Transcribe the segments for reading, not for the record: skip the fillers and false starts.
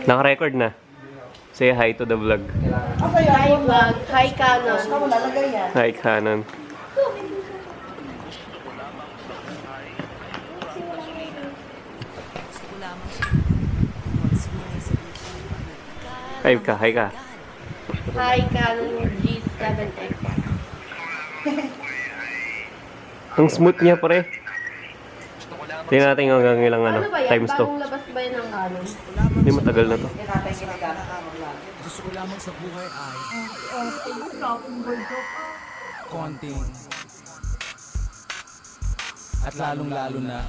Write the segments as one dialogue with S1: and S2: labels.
S1: Naka-record na. Say hi to the vlog.
S2: Hi vlog. Hi Canon.
S1: Hi, Canon. Hi ka, hi ka.
S2: Hi Canon G7X.
S1: Ang smooth niya, pre. Tingnan natin hanggang ilang
S2: Ano ba yan?
S1: times to.
S2: Bagong labas ba yan ng Canon?
S1: Hindi matagal na to.
S3: Gusto ko lamang sa buhay ay konting at lalong-lalo na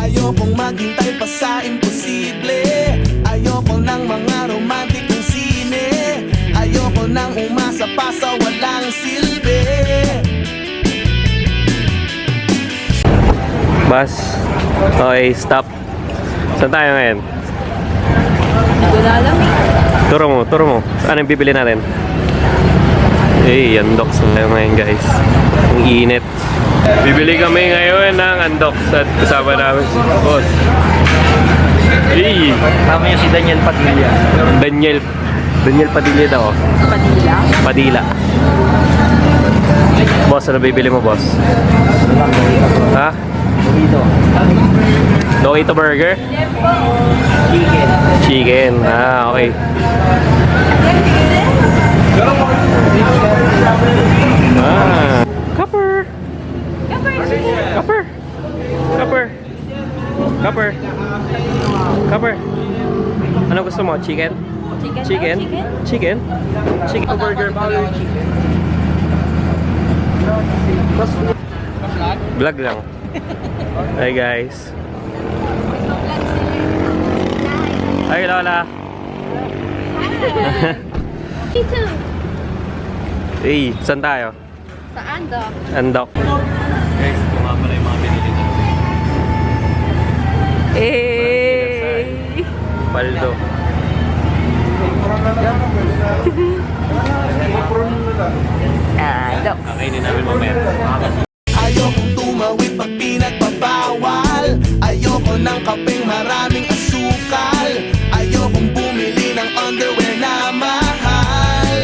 S3: ayokong maghintay pa sa imposible. Ayoko ng mga romantikong sine. Ayoko nang umasa pa sa walang silbi.
S1: Bus. Okay, stop. Saan tayo ngayon?
S2: Hindi na alam eh.
S1: Turo mo. Saan yung bibili natin? Yan docs ngayon guys. Ang init. Bibili kami ngayon ng undox at kasama namin si boss.
S4: Tama yung si Daniel Padilla.
S1: Daniel Padilla daw. Padilla. Boss, ano bibili mo, boss? Ha?
S4: Dito.
S1: Dokito burger? Chicken. Okay. Copper. Ano gusto mo? Chicken? Chicken? Burger. Vlog lang. Hi guys. Hi Lola.
S2: Dito.
S1: Saan tayo?
S2: Sa Andok.
S1: Andok. Guys, kumapala yung mga binili natin. Paldo. Kakainin namin mamaya.
S3: Ayokong tumawid pag pinagbabawal. Ayoko ng kapeng maraming asukal. Ayokong bumili ng underwear na mahal.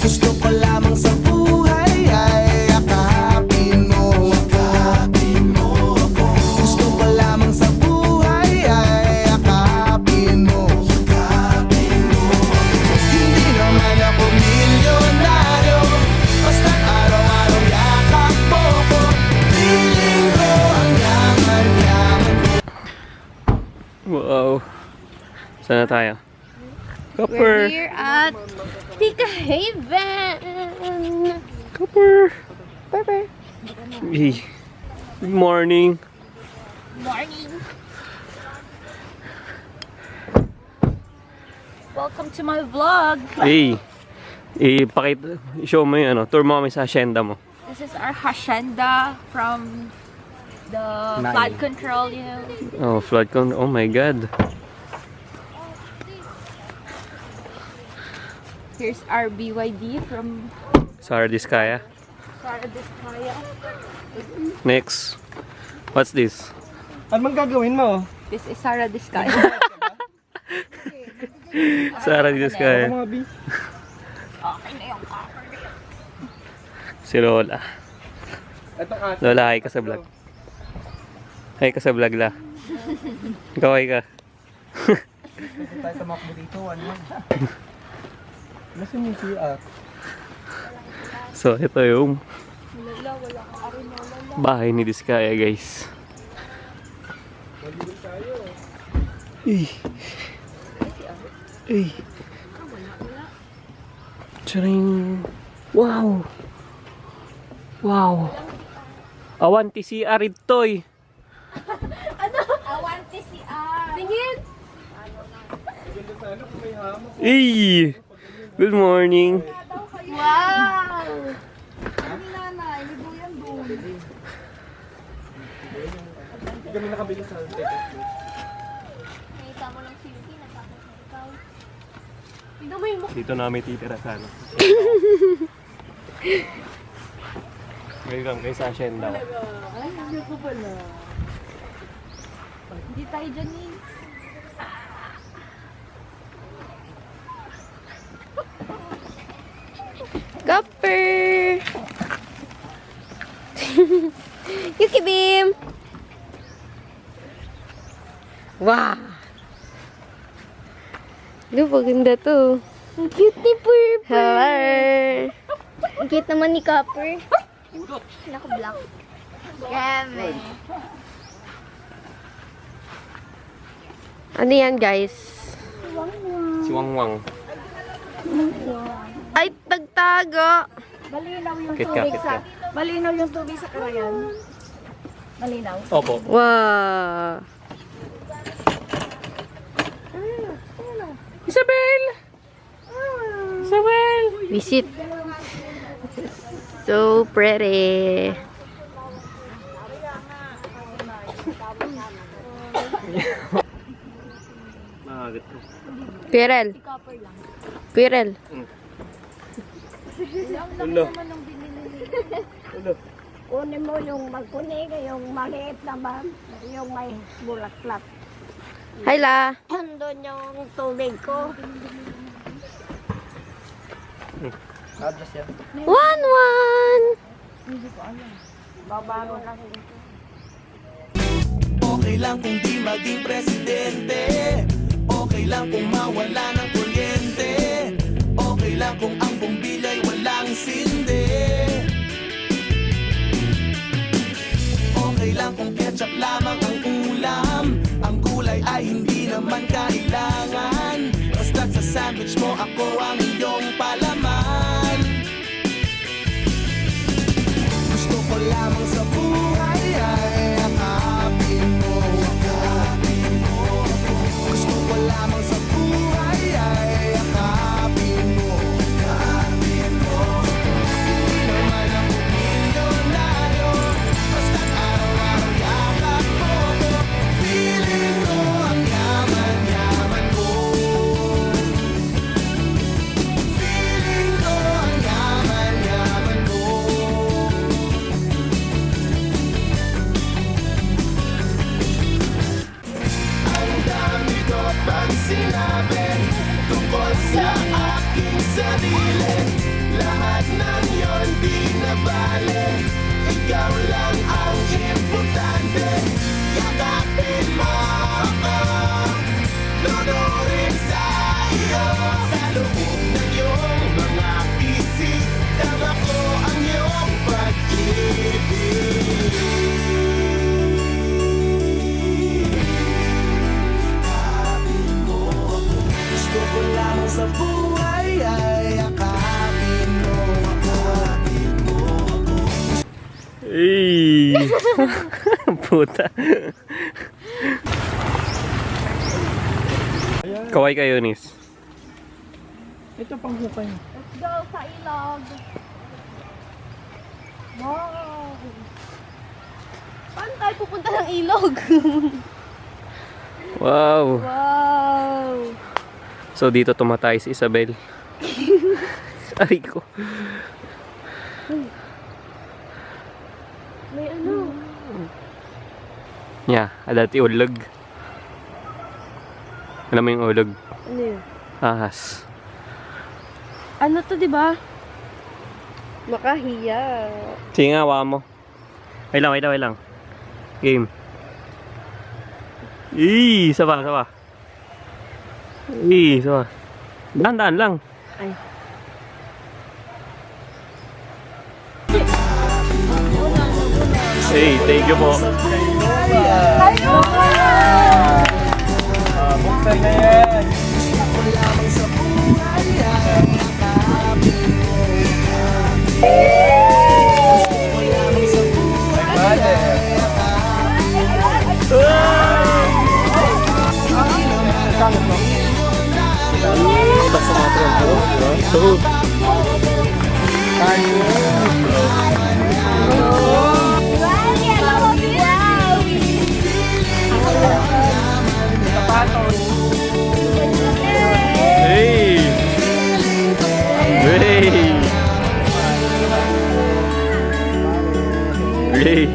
S3: Gusto ko lamang sa buhay ay yakapin mo ako. Gusto ko lamang sa buhay ay yakapin mo ako. Hindi naman ako milyonaryo, basta araw-araw yakap mo ko. Feeling ko ang yaman-yaman ko.
S1: Wow. Saan na tayo?
S2: We're
S1: Copper.
S2: here at Pika Haven.
S1: Copper.
S2: Pepper.
S1: Good morning.
S2: Morning. Welcome to my vlog.
S1: Show mo yung tour mo kami sa hacienda mo.
S2: This is our hacienda from the flood control, you know.
S1: Oh, flood control. Oh my God.
S2: Here's our BYD from
S1: Sara Diskaya.
S2: Sara Diskaya.
S1: Next. What's this?
S4: Ano bang gagawin mo?
S2: This is Sara Diskaya.
S1: Sara Diskaya.
S4: Mga B.
S2: Okay na yung cover.
S1: Si Lola.
S4: Itong aso.
S1: Lola, hi ka sa vlog. Hi ka sa vlog la. Ikaw hi ka.
S4: Tayo sa makbo dito. Ano yan? Nasaan yung CR?
S1: So, ito yung bahay ni Diskaya, guys. Charing. Wow. Awanti CR ito'y.
S2: Awanti si Tingin!
S1: Hey! Good morning.
S2: Wow!
S4: Hindi kami nakabili sa ticket.
S2: Nakita mo ng silky, natakot na ikaw. Tignan mo yung mukha.
S1: Dito namin titira sana. Welcome kay Sashen daw.
S2: Hindi tayo dyan eh.
S5: Copper! Yuki Beam! Wow! Ano, maganda to.
S2: Ang cute ni Purple.
S5: Hello!
S2: Ang cute naman ni Copper. Naka-block. Grabe.
S5: Ano yan, guys?
S1: Si Wang Wang.
S5: Ay, tagtago!
S2: Malinaw yung
S1: Kit ka,
S2: tubig
S1: kit
S2: sa...
S1: ka.
S2: Malinaw yung tubig sa karayan. Malinaw.
S1: Opo.
S5: Wow!
S1: Isabel! Isabel!
S5: Visit! So pretty!
S1: Nakagat.
S5: Pirel!
S2: Copper lang.
S5: Pirel!
S1: Ulo. Ulo.
S6: Kunin mo yung magkunig, yung maliit naman, yung may bulat-lat.
S5: Hi, La!
S6: Andun yung tubig ko.
S4: Address yan.
S5: 1-1!
S6: Babago lang dito.
S3: Okay lang kung di maging presidente. Okay lang kung mawala ng kuryente. Okay lang kung ang bumbilya'y walang sindi. Okay lang kung ketchup lamang ang ulam. Ang gulay ay hindi naman kailangan. Basta't sa sandwich mo ako ang iyong palaman. Gusto ko lamang sa buhay ay yakapin mo ako. Gusto ko lamang sa buhay ay yakapin mo. Hindi naman ako milyonaryo, basta't araw-araw yakap mo ko. Feeling ko ang yaman-yaman ko. Feeling ko ang yaman-yaman ko. Ang dami ko pang sinabi tungkol sa aking sarili. Lahat ng yon di na bale. Ikaw lang ang importante. Yakapin mo ako, nunurin sa iyo. Sa loob ng iyong mga pisik, tama ko ang iyong pag-ibig. Gusto ko lang sa buhay ay yakapin mo ako.
S1: Ay! Puta. Kaway kayo, Nis.
S4: Ito pang hukay.
S2: Let's go sa ilog. Wow! Paano tayo pupunta ng ilog?
S1: Wow!
S2: Wow!
S1: So, dito tumatay si Isabel. Aray ko.
S2: May ano?
S1: Yeah, dati ulog. Alam mo yung ulog?
S5: Ano yun?
S1: Ahas.
S5: Ano to, di ba? Makahiya.
S1: Sige nga, hawakan mo. Wait lang. Game. Isa pa. Isa pa. Dahan lang.
S5: Ay.
S1: Hey, thank you po.
S4: Buksan na yan.
S1: Basta mga friend ko. Hey! Hey! Hey!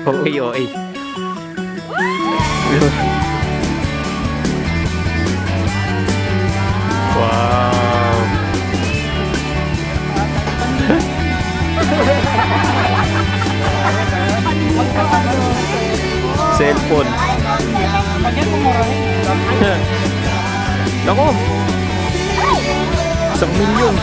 S1: Okay, okay. Wow! Cellphone. Nako! 1,000,000.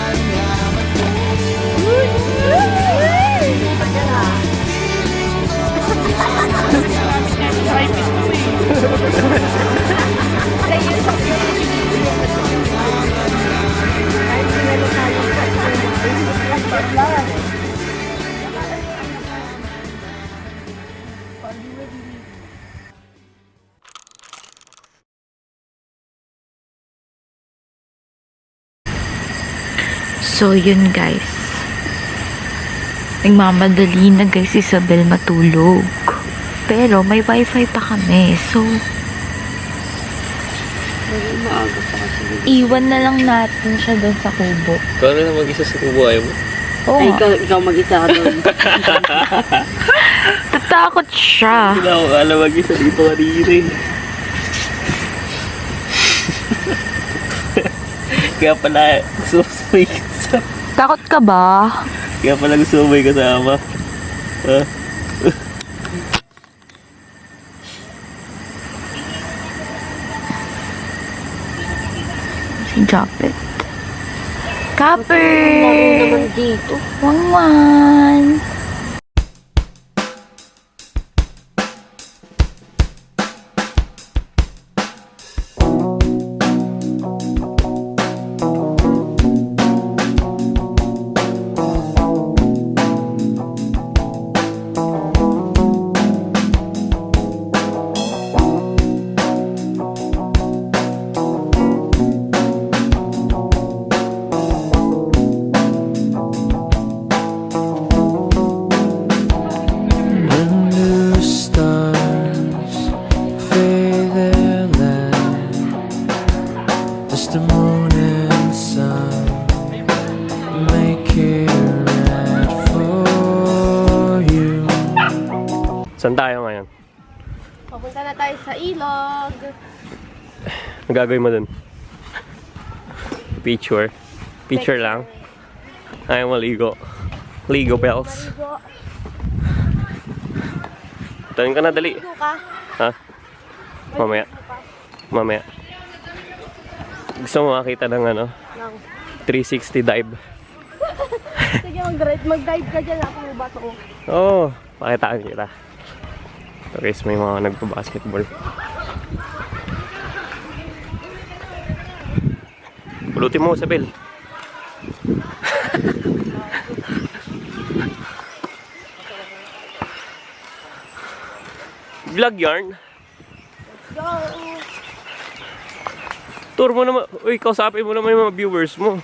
S7: So, yun guys. Nagmamadali na guys si Isabel matulog. Pero may wifi pa kami. So, iwan na lang natin siya doon sa kubo.
S1: Ikaw na lang mag-isa sa kubo, ayaw mo?
S7: Oo
S6: Ay,
S7: nga.
S6: ikaw mag-isa ka doon.
S7: Tatakot siya.
S1: Hindi ako alam mag-isa dito kanina eh. Kaya pala gusto mo may kasama.
S7: Takot ka ba?
S1: Kaya pala gusto mo may kasama. Ha?
S7: Si Japet. Copper!
S6: Naman dito.
S7: Wangwan!
S3: When the stars fade their light, just the moon and sun make it right for you.
S1: Saan tayo ngayon?
S5: Papunta na tayo sa ilog.
S1: Ang gagawin mo dun? Picture. Picture lang. Ayaw mo ligo. Ligo bells. Tanin ka na, dali.
S5: Ligo ka.
S1: Ha? Mamaya. Mamaya. Gusto mo makita ng ano? 360 dive.
S5: Sige, mag-dive ka dyan. Ako yung bato ko.
S1: Oo, pakitaan kita. So guys, may mga nagpa-basketball. Pulutin mo, Isabel. Vlog yarn.
S5: Go!
S1: Tour mo naman. Uy, kausapin mo naman yung mga viewers mo.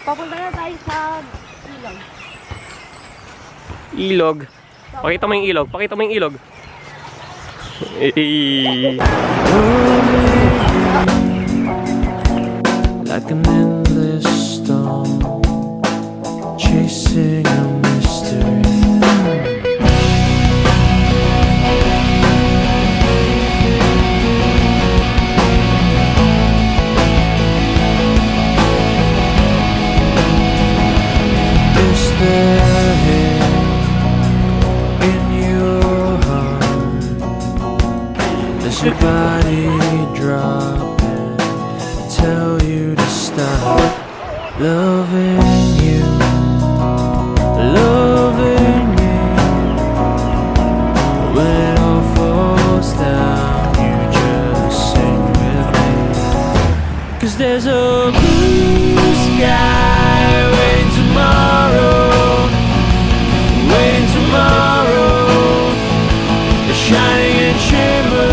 S5: Papunta na tayo sa ilog.
S1: Ilog. Pakita mo yung ilog. Pakita mo yung ilog.
S3: Like an endless storm, chasing a mystery. Is there hate in your heart? Does your body drop and tell you to stop loving you, loving you? When it all falls down, you just sing with me. 'Cause there's a blue sky waiting tomorrow, waiting tomorrow, shining and shimmering.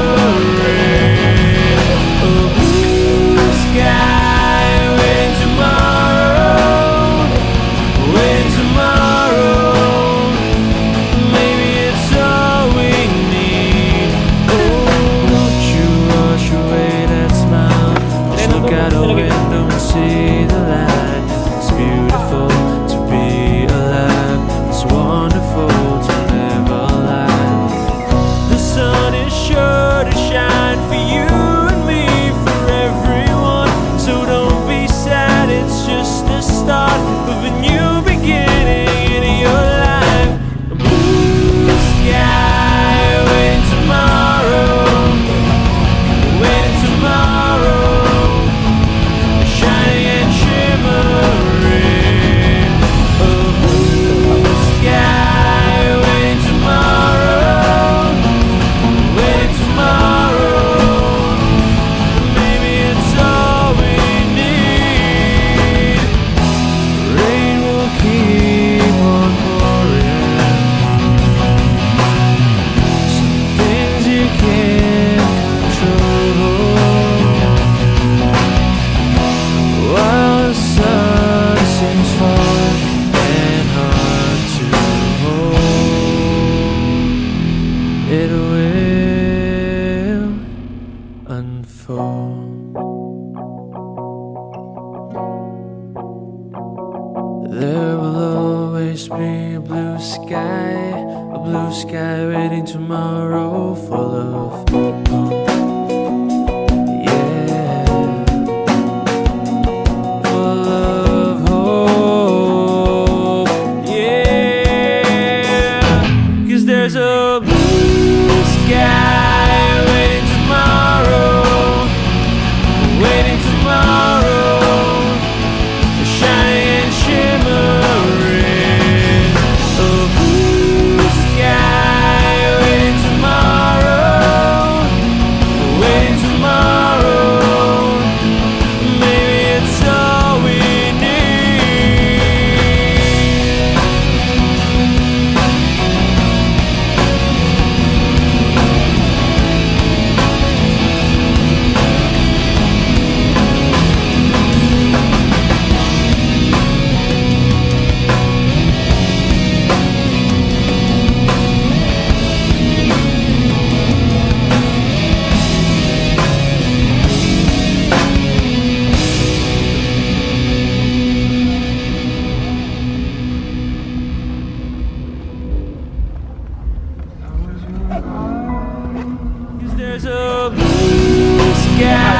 S8: before. There will always be a blue sky waiting tomorrow, full of hope. Yeah, full of hope. Yeah, 'cause there's a blue sky waiting tomorrow, waiting tomorrow, shining and shimmering. A blue sky waiting tomorrow, waiting tomorrow. Maybe it's all we need. There's a blue sky